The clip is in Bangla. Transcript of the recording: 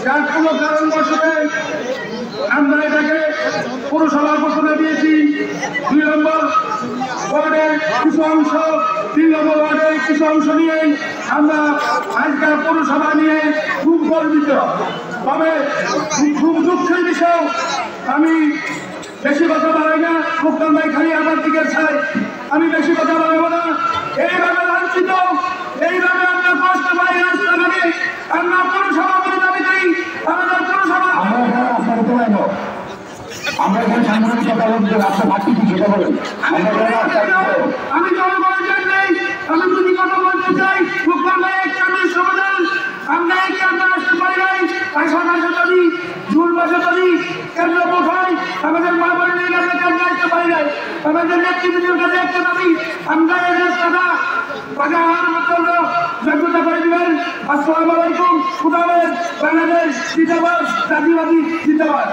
যার কোনো কারণবশত আমরা এটাকে পৌরসভার ঘোষণা দিয়েছি। 2 নম্বর ওয়ার্ডের কিছু অংশ, 3 নম্বর ওয়ার্ডের কিছু অংশ নিয়ে আমরা আজকে পৌরসভা নিয়ে খুব গর্বিত। তবে খুব দুঃখের বিষয়, আমি বেশি কথা বাড়াই না, মুক্তান ভাই খালি আমার দিকে চাই, আমি বেশি কথা বাড়াবো না। এইভাবে লাঞ্ছিত, এইভাবে আমরা কষ্ট পাই রাস্তাঘাটে, আমরা পৌরসভা করে দাবি করি আমাদের পৌরসভা। আমরা এখানে সাংবাদিক কথা বলতে রাস্তা ভাবছি কি সেটা বলেন। আমি জনগণের জন্য আমি যদি কথা বলতে চাই, মুক্তান ভাই একটা সমাধান আমরা এই কেন্দ্র আসতে পারি নাই। আশা দাবি জুন মাসে দাবি কেন্দ্র কোথায় আমাদের মা বোনের কাছে কেন্দ্র আসতে পারি নাই। আমাদের নেতৃত্বের কাছে একটা দাবি, আমরা এই রাস্তাটা বাজার মতো যোগ্যতা করে দিবেন। আসসালামু আলাইকুম, খুদা হাফেজ, বাংলাদেশ জিন্দাবাদ, জাতীয়বাদী জিন্দাবাদ।